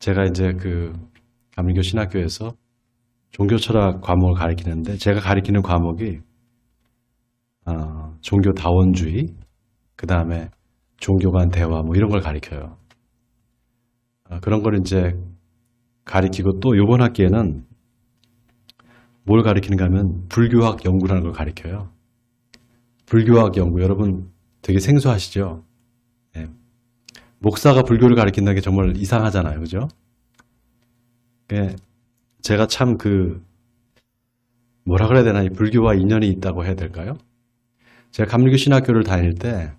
제가 이제 감리교 신학교에서 종교 철학 과목을 가르치는데 제가 가르치는 과목이 종교 다원주의, 그 다음에 종교 간 대화 뭐 이런 걸 가르쳐요. 그런 걸 이제 가르치고 또 이번 학기에는 뭘 가르치는가 하면 불교학 연구라는 걸 가르쳐요. 불교학 연구, 여러분 되게 생소하시죠? 네. 목사가 불교를 가르친다는 게 정말 이상하잖아요. 그죠? 제가 참 뭐라 그래야 되나, 이 불교와 인연이 있다고 해야 될까요? 제가 감리교 신학교를 다닐 때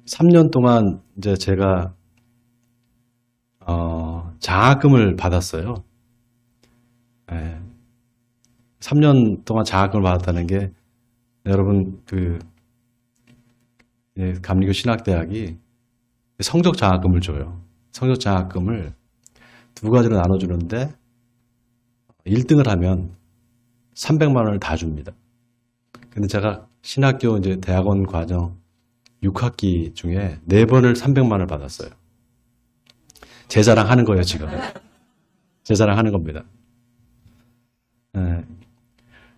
3년 동안 이제 제가 장학금을 받았어요. 네. 3년 동안 장학금을 받았다는 게 여러분 감리교 신학대학이 성적 장학금을 줘요. 성적 장학금을 두 가지로 나눠주는데 1등을 하면 300만 원을 다 줍니다. 근데 제가 신학교 이제 대학원 과정 6학기 중에 4번을 300만 원을 받았어요. 제 자랑 하는 거예요, 지금. 제 자랑 하는 겁니다. 네.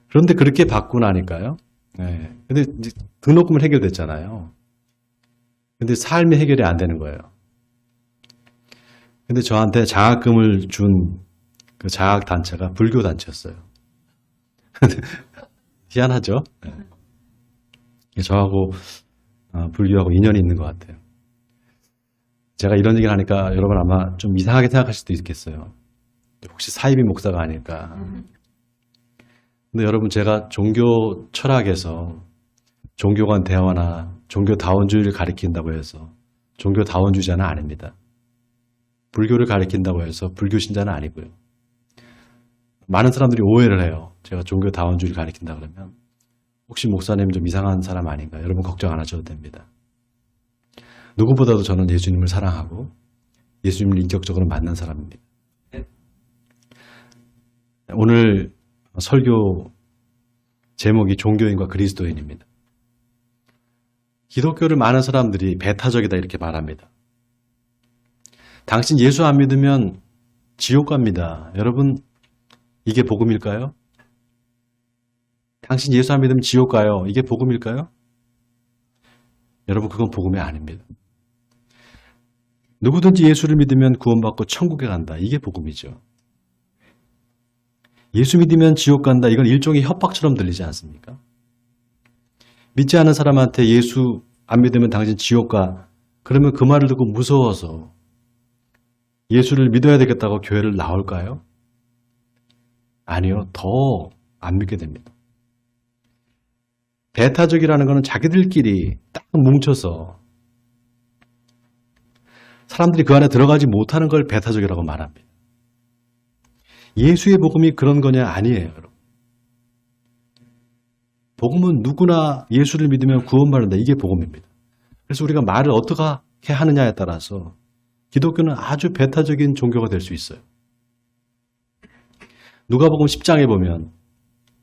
그런데 그렇게 받고 나니까요. 네. 근데 이제 등록금은 해결됐잖아요. 근데 삶이 해결이 안 되는 거예요. 근데 저한테 장학금을 준 그 장학 단체가 불교 단체였어요. 희한하죠? 네. 저하고 불교하고 인연이 있는 것 같아요. 제가 이런 얘기를 하니까 여러분 아마 좀 이상하게 생각하실 수도 있겠어요. 혹시 사이비 목사가 아닐까. 근데 여러분, 제가 종교 철학에서 종교 간 대화나 종교 다원주의를 가리킨다고 해서 종교 다원주의자는 아닙니다. 불교를 가리킨다고 해서 불교 신자는 아니고요. 많은 사람들이 오해를 해요. 제가 종교 다원주의를 가리킨다 그러면 혹시 목사님 좀 이상한 사람 아닌가? 여러분 걱정 안 하셔도 됩니다. 누구보다도 저는 예수님을 사랑하고 예수님을 인격적으로 만난 사람입니다. 오늘 설교 제목이 종교인과 그리스도인입니다. 기독교를 많은 사람들이 배타적이다 이렇게 말합니다. 당신 예수 안 믿으면 지옥 갑니다. 여러분, 이게 복음일까요? 당신 예수 안 믿으면 지옥 가요. 이게 복음일까요? 여러분, 그건 복음이 아닙니다. 누구든지 예수를 믿으면 구원받고 천국에 간다. 이게 복음이죠. 예수 믿으면 지옥 간다. 이건 일종의 협박처럼 들리지 않습니까? 믿지 않은 사람한테 예수 안 믿으면 당신 지옥 가. 그러면 그 말을 듣고 무서워서 예수를 믿어야 되겠다고 교회를 나올까요? 아니요. 더 안 믿게 됩니다. 배타적이라는 것은 자기들끼리 딱 뭉쳐서 사람들이 그 안에 들어가지 못하는 걸 배타적이라고 말합니다. 예수의 복음이 그런 거냐? 아니에요, 여러분. 복음은 누구나 예수를 믿으면 구원받는다. 이게 복음입니다. 그래서 우리가 말을 어떻게 하느냐에 따라서 기독교는 아주 배타적인 종교가 될 수 있어요. 누가복음 10장에 보면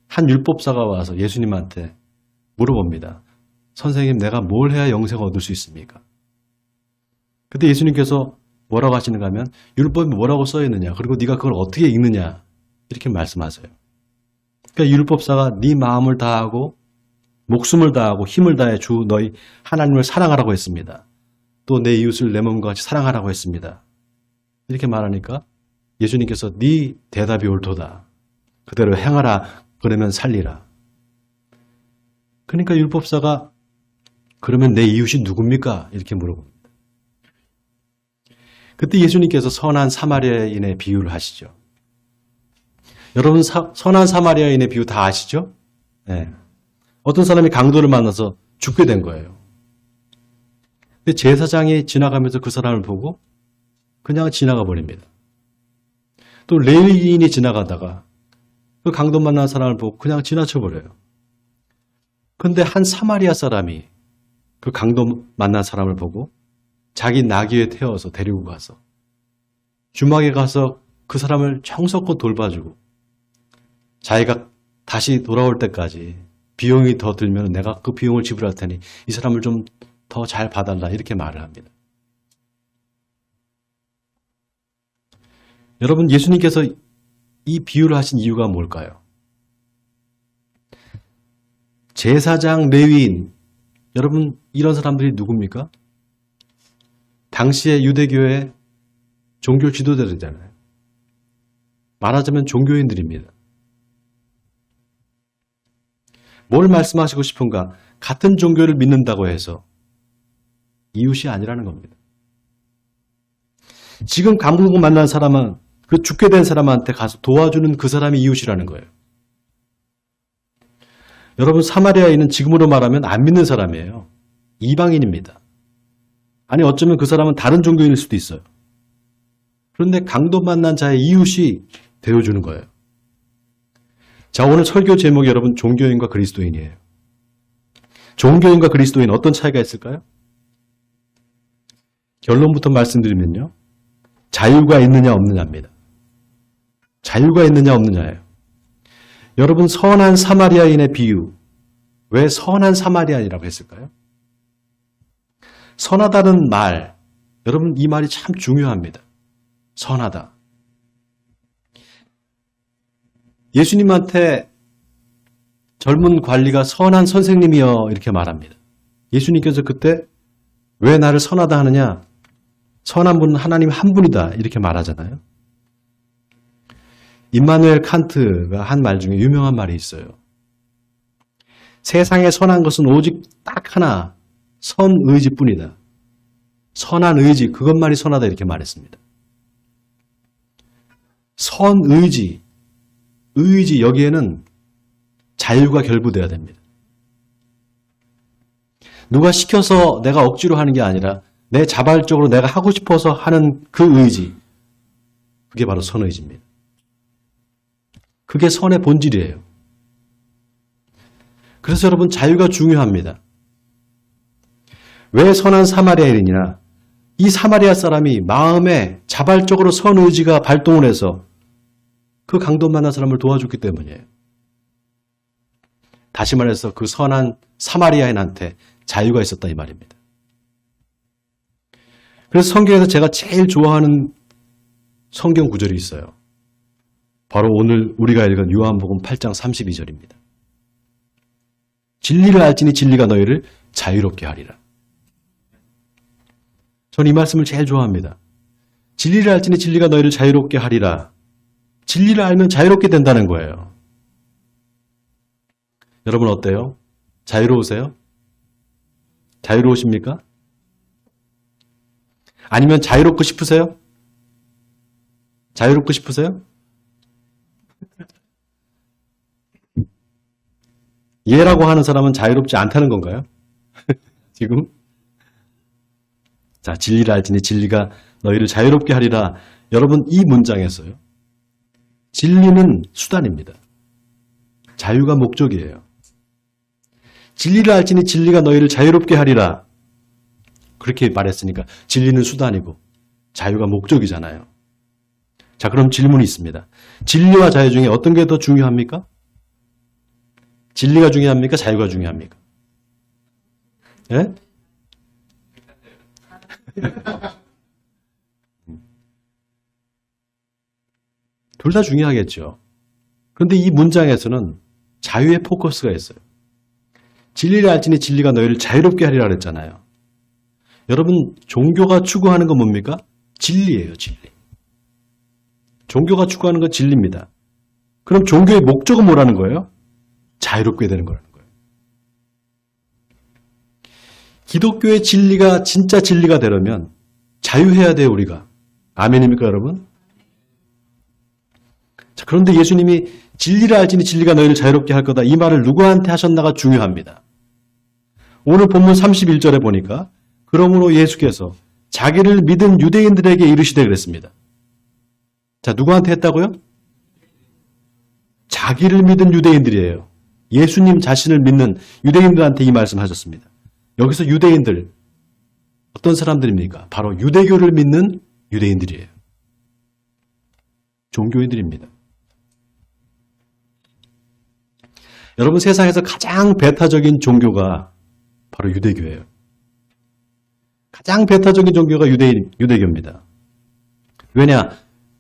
한 율법사가 와서 예수님한테 물어봅니다. 선생님, 내가 뭘 해야 영생을 얻을 수 있습니까? 그때 예수님께서 뭐라고 하시는가 하면 율법이 뭐라고 써 있느냐, 그리고 네가 그걸 어떻게 읽느냐, 이렇게 말씀하세요. 그러니까 율법사가 네 마음을 다하고 목숨을 다하고 힘을 다해 주 너희 하나님을 사랑하라고 했습니다. 또 내 이웃을 내 몸과 같이 사랑하라고 했습니다. 이렇게 말하니까 예수님께서 네 대답이 옳도다. 그대로 행하라. 그러면 살리라. 그러니까 율법사가 그러면 내 이웃이 누굽니까? 이렇게 물어봅니다. 그때 예수님께서 선한 사마리아인의 비유를 하시죠. 여러분, 선한 사마리아인의 비유 다 아시죠? 네. 어떤 사람이 강도를 만나서 죽게 된 거예요. 근데 제사장이 지나가면서 그 사람을 보고 그냥 지나가 버립니다. 또 레위인이 지나가다가 그 강도 만난 사람을 보고 그냥 지나쳐 버려요. 그런데 한 사마리아 사람이 그 강도 만난 사람을 보고 자기 나귀에 태워서 데리고 가서 주막에 가서 그 사람을 정성껏 돌봐주고 자기가 다시 돌아올 때까지 비용이 더 들면 내가 그 비용을 지불할 테니 이 사람을 좀 더 잘 봐달라 이렇게 말을 합니다. 여러분, 예수님께서 이 비유를 하신 이유가 뭘까요? 제사장, 레위인, 여러분, 이런 사람들이 누굽니까? 당시의 유대교의 종교 지도자들이잖아요. 말하자면 종교인들입니다. 뭘 말씀하시고 싶은가? 같은 종교를 믿는다고 해서 이웃이 아니라는 겁니다. 지금 감옥을 만난 사람은 그 죽게 된 사람한테 가서 도와주는 그 사람이 이웃이라는 거예요. 여러분, 사마리아인은 지금으로 말하면 안 믿는 사람이에요. 이방인입니다. 아니, 어쩌면 그 사람은 다른 종교인일 수도 있어요. 그런데 강도 만난 자의 이웃이 되어주는 거예요. 자, 오늘 설교 제목이 여러분, 종교인과 그리스도인이에요. 종교인과 그리스도인 어떤 차이가 있을까요? 결론부터 말씀드리면요. 자유가 있느냐 없느냐입니다. 자유가 있느냐 없느냐예요. 여러분, 선한 사마리아인의 비유, 왜 선한 사마리아인이라고 했을까요? 선하다는 말, 여러분, 이 말이 참 중요합니다. 선하다. 예수님한테 젊은 관리가 선한 선생님이여 이렇게 말합니다. 예수님께서 그때 왜 나를 선하다 하느냐? 선한 분은 하나님 한 분이다 이렇게 말하잖아요. 임마누엘 칸트가 한 말 중에 유명한 말이 있어요. 세상에 선한 것은 오직 딱 하나, 선의지뿐이다. 선한 의지, 그것만이 선하다 이렇게 말했습니다. 선의지, 의지 여기에는 자유가 결부되어야 됩니다. 누가 시켜서 내가 억지로 하는 게 아니라 내 자발적으로 내가 하고 싶어서 하는 그 의지, 그게 바로 선의지입니다. 그게 선의 본질이에요. 그래서 여러분, 자유가 중요합니다. 왜 선한 사마리아인이냐? 이 사마리아 사람이 마음에 자발적으로 선의지가 발동을 해서 그 강도 만난 사람을 도와줬기 때문이에요. 다시 말해서 그 선한 사마리아인한테 자유가 있었다 이 말입니다. 그래서 성경에서 제가 제일 좋아하는 성경 구절이 있어요. 바로 오늘 우리가 읽은 요한복음 8장 32절입니다. 진리를 알지니 진리가 너희를 자유롭게 하리라. 저는 이 말씀을 제일 좋아합니다. 진리를 알지니 진리가 너희를 자유롭게 하리라. 진리를 알면 자유롭게 된다는 거예요. 여러분 어때요? 자유로우세요? 자유로우십니까? 아니면 자유롭고 싶으세요? 자유롭고 싶으세요? 예라고 하는 사람은 자유롭지 않다는 건가요? 지금? 자, 진리를 알지니 진리가 너희를 자유롭게 하리라. 여러분, 이 문장에서요. 진리는 수단입니다. 자유가 목적이에요. 진리를 알지니 진리가 너희를 자유롭게 하리라. 그렇게 말했으니까 진리는 수단이고 자유가 목적이잖아요. 자, 그럼 질문이 있습니다. 진리와 자유 중에 어떤 게 더 중요합니까? 진리가 중요합니까? 자유가 중요합니까? 예? 둘 다 중요하겠죠. 그런데 이 문장에서는 자유의 포커스가 있어요. 진리를 알지니 진리가 너희를 자유롭게 하리라 그랬잖아요. 여러분, 종교가 추구하는 건 뭡니까? 진리예요, 진리. 종교가 추구하는 건 진리입니다. 그럼 종교의 목적은 뭐라는 거예요? 자유롭게 되는 거라는 거예요. 기독교의 진리가 진짜 진리가 되려면 자유해야 돼요, 우리가. 아멘입니까, 여러분? 자, 그런데 예수님이 진리를 알지니 진리가 너희를 자유롭게 할 거다. 이 말을 누구한테 하셨나가 중요합니다. 오늘 본문 31절에 보니까 그러므로 예수께서 자기를 믿은 유대인들에게 이르시되 그랬습니다. 자, 누구한테 했다고요? 자기를 믿은 유대인들이에요. 예수님 자신을 믿는 유대인들한테 이 말씀 하셨습니다. 여기서 유대인들, 어떤 사람들입니까? 바로 유대교를 믿는 유대인들이에요. 종교인들입니다. 여러분, 세상에서 가장 배타적인 종교가 바로 유대교예요. 가장 배타적인 종교가 유대교입니다. 왜냐?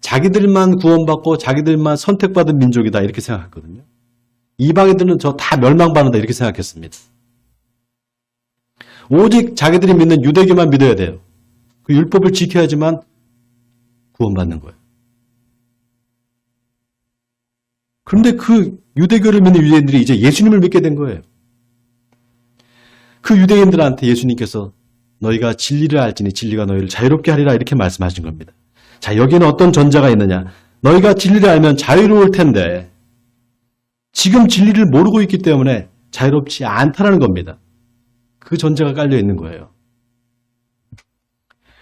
자기들만 구원받고 자기들만 선택받은 민족이다 이렇게 생각했거든요. 이방인들은 저 다 멸망받는다 이렇게 생각했습니다. 오직 자기들이 믿는 유대교만 믿어야 돼요. 그 율법을 지켜야지만 구원받는 거예요. 그런데 그 유대교를 믿는 유대인들이 이제 예수님을 믿게 된 거예요. 그 유대인들한테 예수님께서 너희가 진리를 알지니 진리가 너희를 자유롭게 하리라 이렇게 말씀하신 겁니다. 자, 여기는 어떤 전자가 있느냐? 너희가 진리를 알면 자유로울 텐데 지금 진리를 모르고 있기 때문에 자유롭지 않다는 겁니다. 그 전제가 깔려 있는 거예요.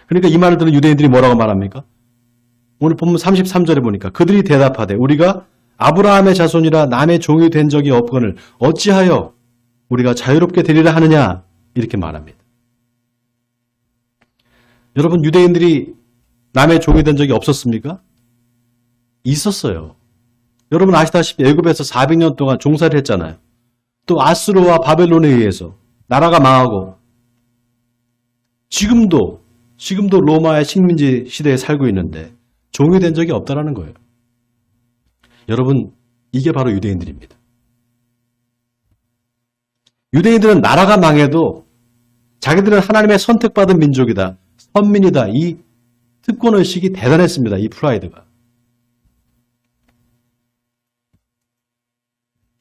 그러니까 이 말을 듣는 유대인들이 뭐라고 말합니까? 오늘 본문 33절에 보니까 그들이 대답하되 우리가 아브라함의 자손이라 남의 종이 된 적이 없거늘 어찌하여 우리가 자유롭게 되리라 하느냐 이렇게 말합니다. 여러분 유대인들이 남의 종이 된 적이 없었습니까? 있었어요. 여러분 아시다시피 애굽에서 400년 동안 종살이를 했잖아요. 또 아수르와 바벨론에 의해서 나라가 망하고 지금도 로마의 식민지 시대에 살고 있는데 종이 된 적이 없다라는 거예요. 여러분 이게 바로 유대인들입니다. 유대인들은 나라가 망해도 자기들은 하나님의 선택받은 민족이다. 선민이다. 이 특권의식이 대단했습니다. 이 프라이드가.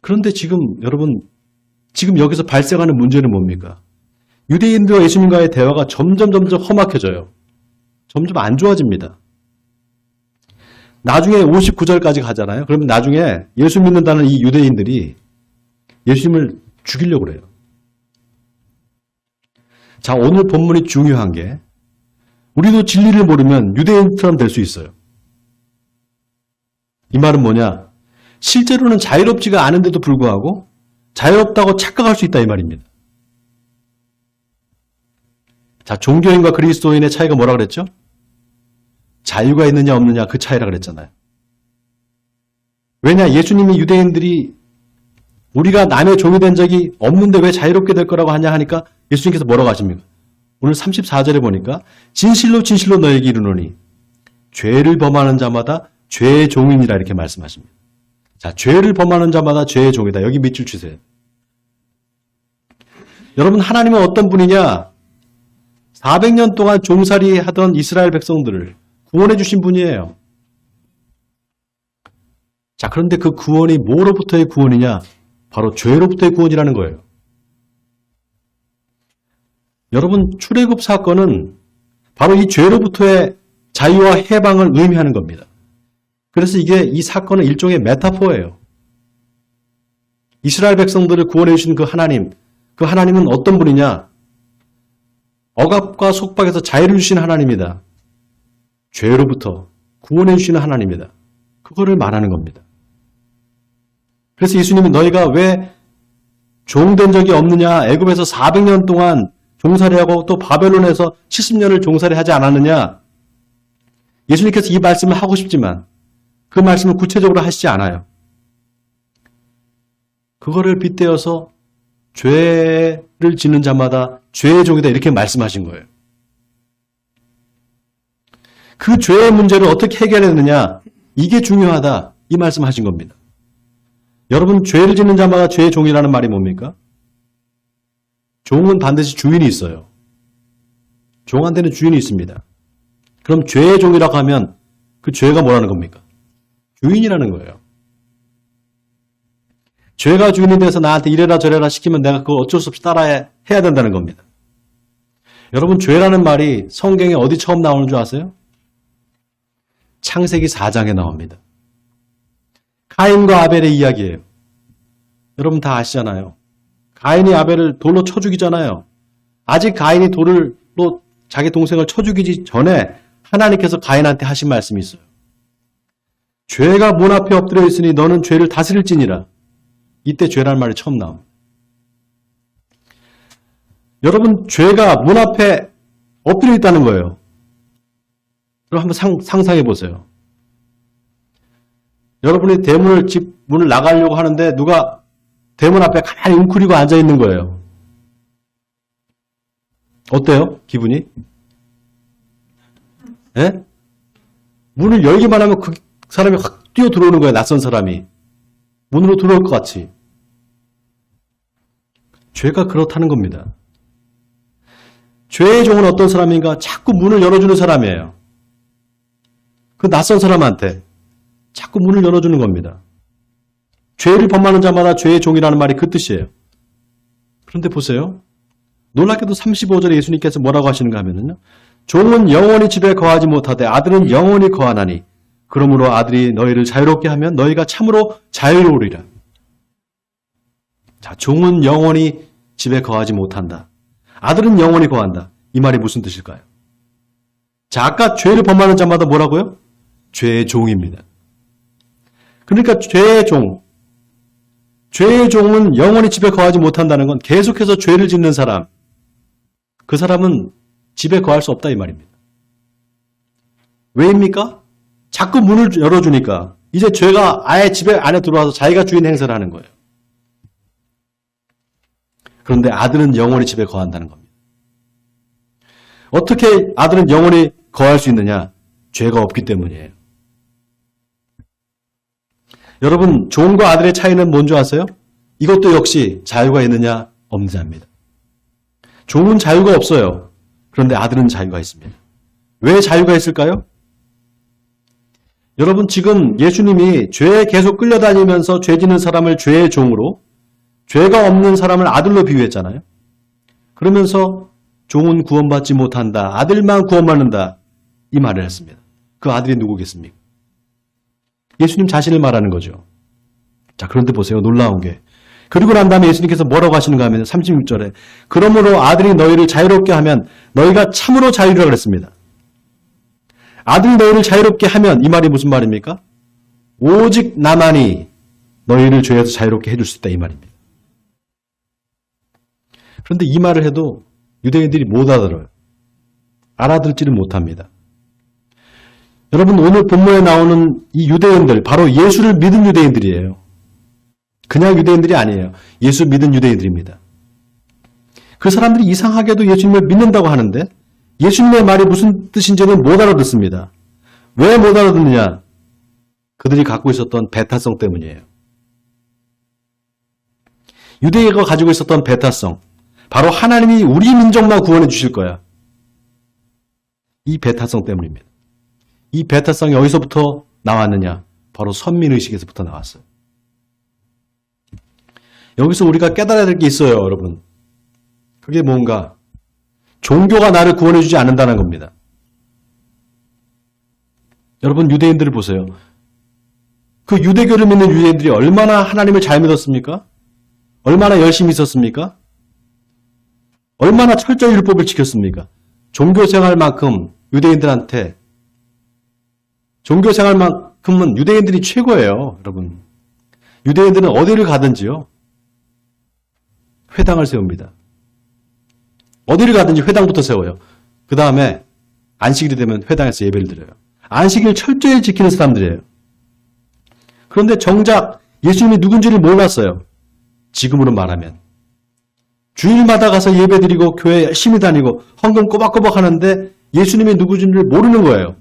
그런데 지금 여러분 지금 여기서 발생하는 문제는 뭡니까? 유대인들과 예수님과의 대화가 점점 험악해져요. 점점 안 좋아집니다. 나중에 59절까지 가잖아요. 그러면 나중에 예수 믿는다는 이 유대인들이 예수님을 죽이려고 그래요. 자, 오늘 본문이 중요한 게 우리도 진리를 모르면 유대인처럼 될 수 있어요. 이 말은 뭐냐? 실제로는 자유롭지가 않은데도 불구하고 자유롭다고 착각할 수 있다 이 말입니다. 자, 종교인과 그리스도인의 차이가 뭐라 그랬죠? 자유가 있느냐 없느냐 그 차이라 그랬잖아요. 왜냐? 예수님이 유대인들이 우리가 남의 종이 된 적이 없는데 왜 자유롭게 될 거라고 하냐 하니까 예수님께서 뭐라고 하십니까? 오늘 34절에 보니까 진실로 너에게 이르노니 죄를 범하는 자마다 죄의 종이니라 이렇게 말씀하십니다. 자, 죄를 범하는 자마다 죄의 종이다. 여기 밑줄 주세요. 여러분 하나님은 어떤 분이냐? 400년 동안 종살이 하던 이스라엘 백성들을 구원해 주신 분이에요. 자, 그런데 그 구원이 뭐로부터의 구원이냐? 바로 죄로부터의 구원이라는 거예요. 여러분 출애굽 사건은 바로 이 죄로부터의 자유와 해방을 의미하는 겁니다. 그래서 이 사건은 일종의 메타포예요. 이스라엘 백성들을 구원해 주신 그 하나님은 어떤 분이냐? 억압과 속박에서 자유를 주신 하나님이다. 죄로부터 구원해 주시는 하나님이다. 그거를 말하는 겁니다. 그래서 예수님은 너희가 왜 종된 적이 없느냐? 애굽에서 400년 동안 종살이하고 또 바벨론에서 70년을 종살이하지 않았느냐? 예수님께서 이 말씀을 하고 싶지만 그 말씀을 구체적으로 하시지 않아요. 그거를 빗대어서 죄를 짓는 자마다 죄의 종이다 이렇게 말씀하신 거예요. 그 죄의 문제를 어떻게 해결했느냐? 이게 중요하다. 이 말씀하신 겁니다. 여러분 죄를 짓는 자마다 죄의 종이라는 말이 뭡니까? 종은 반드시 주인이 있어요. 종한테는 주인이 있습니다. 그럼 죄의 종이라고 하면 그 죄가 뭐라는 겁니까? 주인이라는 거예요. 죄가 주인이 돼서 나한테 이래라 저래라 시키면 내가 그거 어쩔 수 없이 따라야 된다는 겁니다. 여러분 죄라는 말이 성경에 어디 처음 나오는 줄 아세요? 창세기 4장에 나옵니다. 가인과 아벨의 이야기예요. 여러분 다 아시잖아요. 가인이 아벨을 돌로 쳐 죽이잖아요. 아직 가인이 돌로 자기 동생을 쳐 죽이기 전에 하나님께서 가인한테 하신 말씀이 있어요. 죄가 문 앞에 엎드려 있으니 너는 죄를 다스릴지니라. 이때 죄라는 말이 처음 나옵니다. 여러분 죄가 문 앞에 엎드려 있다는 거예요. 그럼 한번 상상해 보세요. 여러분이 집 문을 나가려고 하는데 누가 대문 앞에 가만히 웅크리고 앉아 있는 거예요. 어때요? 기분이? 예? 문을 열기만 하면 그 사람이 확 뛰어 들어오는 거예요. 낯선 사람이. 문으로 들어올 것 같이. 죄가 그렇다는 겁니다. 죄의 종은 어떤 사람인가? 자꾸 문을 열어주는 사람이에요. 그 낯선 사람한테 자꾸 문을 열어주는 겁니다. 죄를 범하는 자마다 죄의 종이라는 말이 그 뜻이에요. 그런데 보세요. 놀랍게도 35절에 예수님께서 뭐라고 하시는가 하면요. 종은 영원히 집에 거하지 못하되 아들은 영원히 거하나니 그러므로 아들이 너희를 자유롭게 하면 너희가 참으로 자유로우리라. 자, 종은 영원히 집에 거하지 못한다. 아들은 영원히 거한다. 이 말이 무슨 뜻일까요? 자, 아까 죄를 범하는 자마다 뭐라고요? 죄의 종입니다. 그러니까 죄의 종은 영원히 집에 거하지 못한다는 건 계속해서 죄를 짓는 사람, 그 사람은 집에 거할 수 없다 이 말입니다. 왜입니까? 자꾸 문을 열어주니까 이제 죄가 아예 집에 안에 들어와서 자기가 주인 행세를 하는 거예요. 그런데 아들은 영원히 집에 거한다는 겁니다. 어떻게 아들은 영원히 거할 수 있느냐? 죄가 없기 때문이에요. 여러분, 종과 아들의 차이는 뭔지 아세요? 이것도 역시 자유가 있느냐 없느냐입니다. 종은 자유가 없어요. 그런데 아들은 자유가 있습니다. 왜 자유가 있을까요? 여러분, 지금 예수님이 죄에 계속 끌려다니면서 죄 짓는 사람을 죄의 종으로, 죄가 없는 사람을 아들로 비유했잖아요. 그러면서 종은 구원받지 못한다. 아들만 구원받는다. 이 말을 했습니다. 그 아들이 누구겠습니까? 예수님 자신을 말하는 거죠. 자, 그런데 보세요. 놀라운 게. 그리고 난 다음에 예수님께서 뭐라고 하시는가 하면 36절에 그러므로 아들이 너희를 자유롭게 하면 너희가 참으로 자유리라 그랬습니다. 아들이 너희를 자유롭게 하면 이 말이 무슨 말입니까? 오직 나만이 너희를 죄에서 자유롭게 해줄 수 있다 이 말입니다. 그런데 이 말을 해도 유대인들이 못 알아들어요. 알아듣지를 못합니다. 여러분, 오늘 본문에 나오는 이 유대인들, 바로 예수를 믿은 유대인들이에요. 그냥 유대인들이 아니에요. 예수 믿은 유대인들입니다. 그 사람들이 이상하게도 예수님을 믿는다고 하는데 예수님의 말이 무슨 뜻인지는 못 알아듣습니다. 왜 못 알아듣느냐? 그들이 갖고 있었던 배타성 때문이에요. 유대인가 가지고 있었던 배타성, 바로 하나님이 우리 민족만 구원해 주실 거야. 이 배타성 때문입니다. 이 배타성이 어디서부터 나왔느냐? 바로 선민의식에서부터 나왔어요. 여기서 우리가 깨달아야 될 게 있어요, 여러분. 그게 뭔가? 종교가 나를 구원해 주지 않는다는 겁니다. 여러분, 유대인들을 보세요. 그 유대교를 믿는 유대인들이 얼마나 하나님을 잘 믿었습니까? 얼마나 열심히 있었습니까? 얼마나 철저히 율법을 지켰습니까? 종교생활만큼 유대인들한테 종교생활만큼은 유대인들이 최고예요, 여러분. 유대인들은 어디를 가든지요. 회당을 세웁니다. 어디를 가든지 회당부터 세워요. 그 다음에 안식일이 되면 회당에서 예배를 드려요. 안식일 철저히 지키는 사람들이에요. 그런데 정작 예수님이 누군지를 몰랐어요. 지금으로 말하면. 주일마다 가서 예배 드리고 교회 열심히 다니고 헌금 꼬박꼬박 하는데 예수님이 누구인지를 모르는 거예요.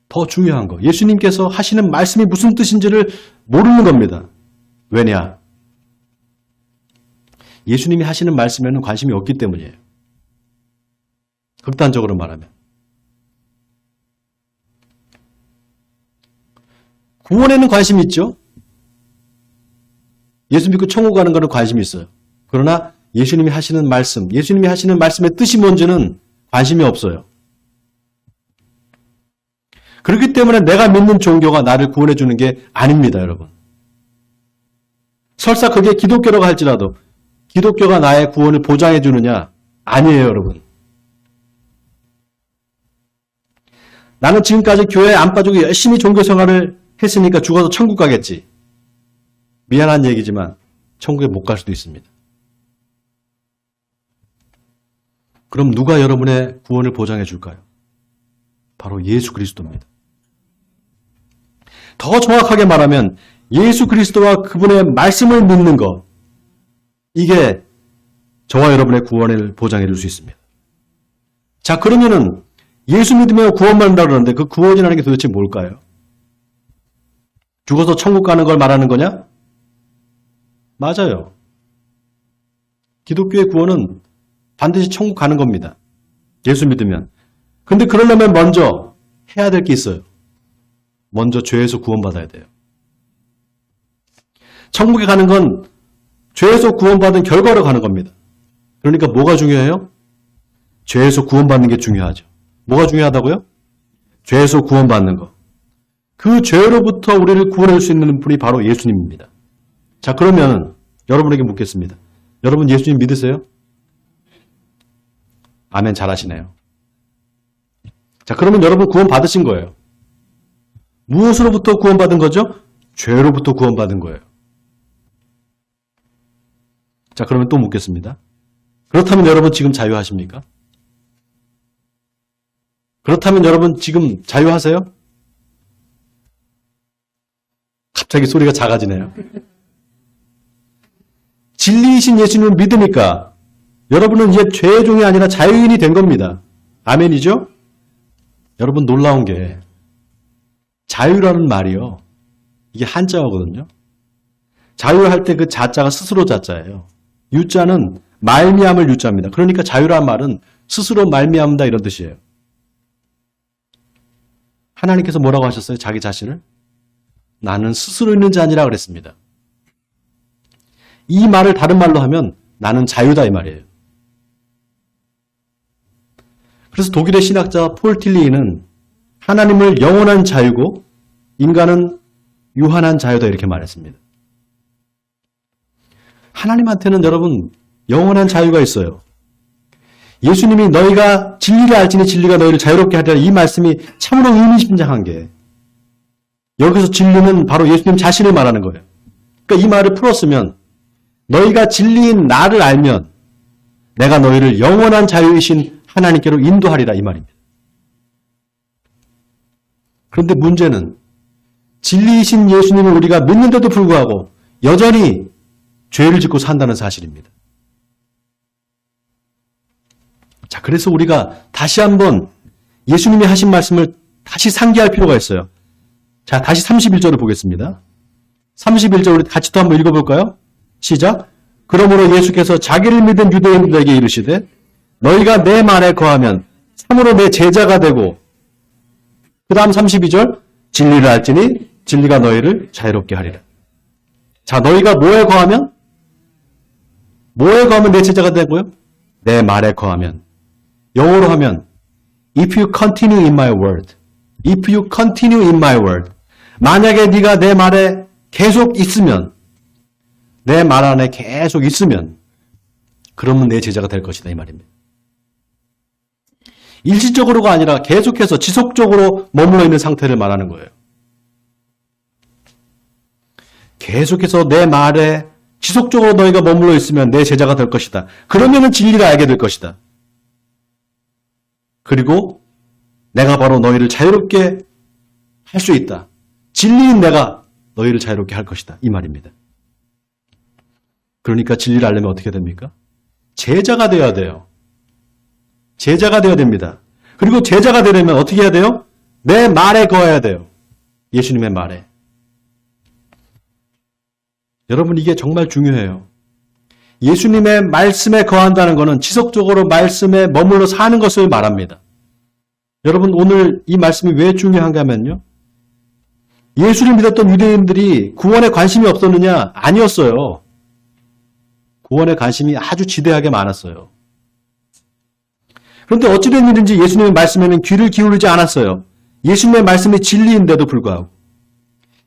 더 중요한 거. 예수님께서 하시는 말씀이 무슨 뜻인지를 모르는 겁니다. 왜냐? 예수님이 하시는 말씀에는 관심이 없기 때문이에요. 극단적으로 말하면. 구원에는 관심이 있죠. 예수 믿고 천국 가는 거는 관심이 있어요. 그러나 예수님이 하시는 말씀, 예수님이 하시는 말씀의 뜻이 뭔지는 관심이 없어요. 그렇기 때문에 내가 믿는 종교가 나를 구원해 주는 게 아닙니다, 여러분. 설사 그게 기독교라고 할지라도 기독교가 나의 구원을 보장해 주느냐? 아니에요, 여러분. 나는 지금까지 교회에 안 빠지고 열심히 종교 생활을 했으니까 죽어서 천국 가겠지. 미안한 얘기지만 천국에 못 갈 수도 있습니다. 그럼 누가 여러분의 구원을 보장해 줄까요? 바로 예수 그리스도입니다. 더 정확하게 말하면 예수 그리스도와 그분의 말씀을 믿는 것, 이게 저와 여러분의 구원을 보장해 줄 수 있습니다. 자, 그러면은 예수 믿으면 구원받는다고 그러는데 그 구원이라는 게 도대체 뭘까요? 죽어서 천국 가는 걸 말하는 거냐? 맞아요. 기독교의 구원은 반드시 천국 가는 겁니다. 예수 믿으면. 근데 그러려면 먼저 해야 될 게 있어요. 먼저 죄에서 구원받아야 돼요. 천국에 가는 건 죄에서 구원받은 결과로 가는 겁니다. 그러니까 뭐가 중요해요? 죄에서 구원받는 게 중요하죠. 뭐가 중요하다고요? 죄에서 구원받는 거. 그 죄로부터 우리를 구원할 수 있는 분이 바로 예수님입니다. 자, 그러면 여러분에게 묻겠습니다. 여러분 예수님 믿으세요? 아멘, 잘하시네요. 자, 그러면 여러분 구원 받으신 거예요. 무엇으로부터 구원받은 거죠? 죄로부터 구원받은 거예요. 자, 그러면 또 묻겠습니다. 그렇다면 여러분 지금 자유하십니까? 그렇다면 여러분 지금 자유하세요? 갑자기 소리가 작아지네요. 진리이신 예수님을 믿으니까 여러분은 이제 죄의 종이 아니라 자유인이 된 겁니다. 아멘이죠? 여러분 놀라운 게 자유라는 말이요. 이게 한자어거든요. 자유할 때 그 자자가 스스로 자자예요. 유자는 말미암을 유자입니다. 그러니까 자유라는 말은 스스로 말미암다 이런 뜻이에요. 하나님께서 뭐라고 하셨어요? 자기 자신을? 나는 스스로 있는 자니라 그랬습니다. 이 말을 다른 말로 하면 나는 자유다 이 말이에요. 그래서 독일의 신학자 폴 틸리히는 하나님을 영원한 자유고 인간은 유한한 자유다 이렇게 말했습니다. 하나님한테는 여러분 영원한 자유가 있어요. 예수님이 너희가 진리를 알지니 진리가 너희를 자유롭게 하리라 이 말씀이 참으로 의미심장한 게 여기서 진리는 바로 예수님 자신을 말하는 거예요. 그러니까 이 말을 풀었으면 너희가 진리인 나를 알면 내가 너희를 영원한 자유이신 하나님께로 인도하리라 이 말입니다. 그런데 문제는 진리이신 예수님을 우리가 믿는데도 불구하고 여전히 죄를 짓고 산다는 사실입니다. 자, 그래서 우리가 다시 한번 예수님이 하신 말씀을 다시 상기할 필요가 있어요. 자, 다시 31절을 보겠습니다. 31절 우리 같이 또 한번 읽어볼까요? 시작. 그러므로 예수께서 자기를 믿은 유대인들에게 이르시되 너희가 내 말에 거하면 참으로 내 제자가 되고 그 다음 32절 진리를 알지니 진리가 너희를 자유롭게 하리라. 자, 너희가 뭐에 거하면? 뭐에 거하면 내 제자가 되고요? 내 말에 거하면. 영어로 하면 If you continue in my word. If you continue in my word. 만약에 네가 내 말에 계속 있으면 내 말 안에 계속 있으면 그러면 내 제자가 될 것이다 이 말입니다. 일시적으로가 아니라 계속해서 지속적으로 머물러 있는 상태를 말하는 거예요. 계속해서 내 말에 지속적으로 너희가 머물러 있으면 내 제자가 될 것이다. 그러면은 진리를 알게 될 것이다. 그리고 내가 바로 너희를 자유롭게 할 수 있다. 진리인 내가 너희를 자유롭게 할 것이다. 이 말입니다. 그러니까 진리를 알려면 어떻게 됩니까? 제자가 되어야 돼요. 제자가 되어야 됩니다. 그리고 제자가 되려면 어떻게 해야 돼요? 내 말에 거해야 돼요. 예수님의 말에. 여러분 이게 정말 중요해요. 예수님의 말씀에 거한다는 것은 지속적으로 말씀에 머물러 사는 것을 말합니다. 여러분 오늘 이 말씀이 왜 중요한가 하면요. 예수를 믿었던 유대인들이 구원에 관심이 없었느냐? 아니었어요. 구원에 관심이 아주 지대하게 많았어요. 그런데 어찌된 일인지 예수님의 말씀에는 귀를 기울이지 않았어요. 예수님의 말씀이 진리인데도 불구하고.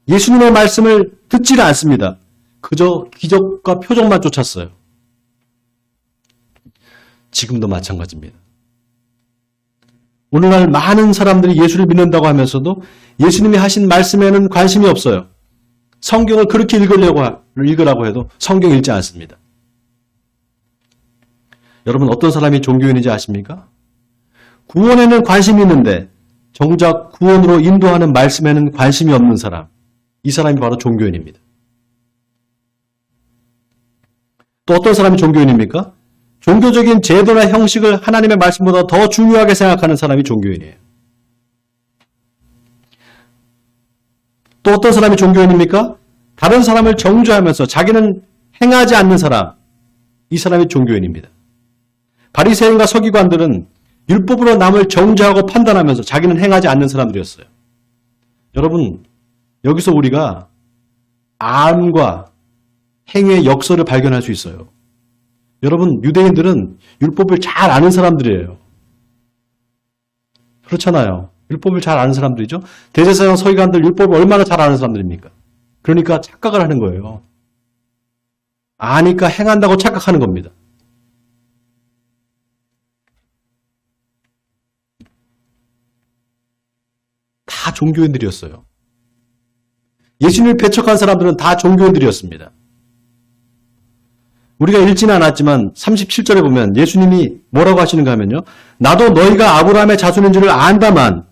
예수님의 말씀을 듣지를 않습니다. 그저 기적과 표적만 쫓았어요. 지금도 마찬가지입니다. 오늘날 많은 사람들이 예수를 믿는다고 하면서도 예수님이 하신 말씀에는 관심이 없어요. 성경을 그렇게 읽으라고 해도 성경 읽지 않습니다. 여러분 어떤 사람이 종교인인지 아십니까? 구원에는 관심이 있는데 정작 구원으로 인도하는 말씀에는 관심이 없는 사람. 이 사람이 바로 종교인입니다. 또 어떤 사람이 종교인입니까? 종교적인 제도나 형식을 하나님의 말씀보다 더 중요하게 생각하는 사람이 종교인이에요. 또 어떤 사람이 종교인입니까? 다른 사람을 정죄하면서 자기는 행하지 않는 사람, 이 사람이 종교인입니다. 바리새인과 서기관들은 율법으로 남을 정죄하고 판단하면서 자기는 행하지 않는 사람들이었어요. 여러분, 여기서 우리가 암과 행위의 역설을 발견할 수 있어요. 여러분, 유대인들은 율법을 잘 아는 사람들이에요. 그렇잖아요. 율법을 잘 아는 사람들이죠. 대제사장 서기관들 율법을 얼마나 잘 아는 사람들입니까? 그러니까 착각을 하는 거예요. 아니까 행한다고 착각하는 겁니다. 다 종교인들이었어요. 예수님을 배척한 사람들은 다 종교인들이었습니다. 우리가 읽지는 않았지만 37절에 보면 예수님이 뭐라고 하시는가 하면요. 나도 너희가 아브라함의 자손인 줄을 안다만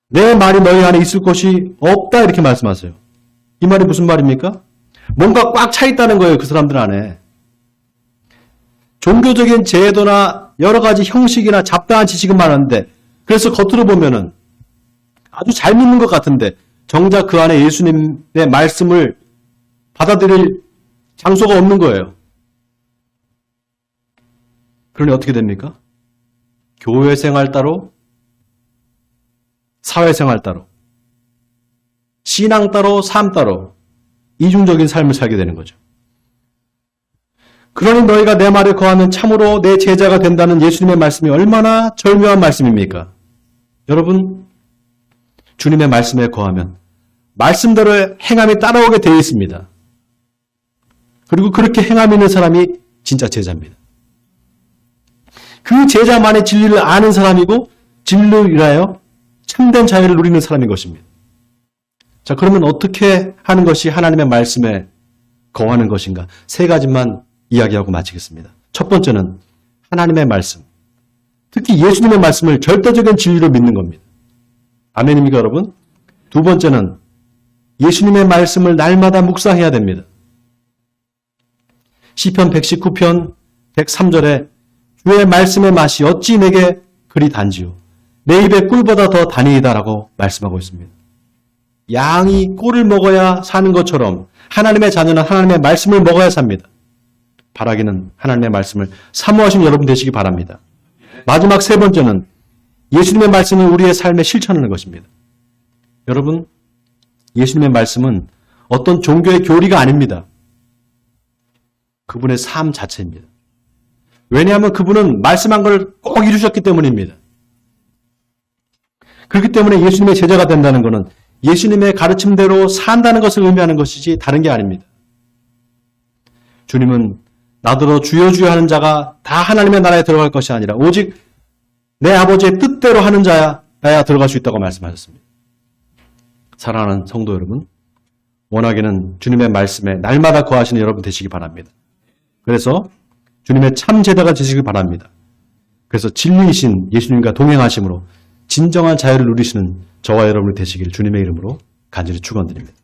내 말이 너희 안에 있을 것이 없다 이렇게 말씀하세요. 이 말이 무슨 말입니까? 뭔가 꽉 차 있다는 거예요. 그 사람들 안에. 종교적인 제도나 여러 가지 형식이나 잡다한 지식은 많은데 그래서 겉으로 보면은 아주 잘 믿는 것 같은데 정작 그 안에 예수님의 말씀을 받아들일 장소가 없는 거예요. 그러니 어떻게 됩니까? 교회 생활 따로, 사회생활 따로, 신앙 따로, 삶 따로 이중적인 삶을 살게 되는 거죠. 그러니 너희가 내 말에 거하면 참으로 내 제자가 된다는 예수님의 말씀이 얼마나 절묘한 말씀입니까? 여러분, 주님의 말씀에 거하면 말씀대로 행함이 따라오게 되어 있습니다. 그리고 그렇게 행함이 있는 사람이 진짜 제자입니다. 그 제자만의 진리를 아는 사람이고 진리로 인하여 참된 자유를 누리는 사람인 것입니다. 자, 그러면 어떻게 하는 것이 하나님의 말씀에 거하는 것인가? 세 가지만 이야기하고 마치겠습니다. 첫 번째는 하나님의 말씀, 특히 예수님의 말씀을 절대적인 진리로 믿는 겁니다. 아멘입니까, 여러분? 두 번째는 예수님의 말씀을 날마다 묵상해야 됩니다. 시편 119편 103절에 주의 말씀의 맛이 어찌 내게 그리 단지요. 내 입에 꿀보다 더 단이다라고 말씀하고 있습니다. 양이 꿀을 먹어야 사는 것처럼 하나님의 자녀는 하나님의 말씀을 먹어야 삽니다. 바라기는 하나님의 말씀을 사모하신 여러분 되시기 바랍니다. 마지막 세 번째는 예수님의 말씀을 우리의 삶에 실천하는 것입니다. 여러분, 예수님의 말씀은 어떤 종교의 교리가 아닙니다. 그분의 삶 자체입니다. 왜냐하면 그분은 말씀한 걸 꼭 이루셨기 때문입니다. 그렇기 때문에 예수님의 제자가 된다는 것은 예수님의 가르침대로 산다는 것을 의미하는 것이지 다른 게 아닙니다. 주님은 나더러 주여 주여 하는 자가 다 하나님의 나라에 들어갈 것이 아니라 오직 내 아버지의 뜻대로 하는 자야 들어갈 수 있다고 말씀하셨습니다. 사랑하는 성도 여러분, 원하기는 주님의 말씀에 날마다 거하시는 여러분 되시기 바랍니다. 그래서 주님의 참 제자가 되시기 바랍니다. 그래서 진리이신 예수님과 동행하심으로 진정한 자유를 누리시는 저와 여러분이 되시기를 주님의 이름으로 간절히 축원드립니다.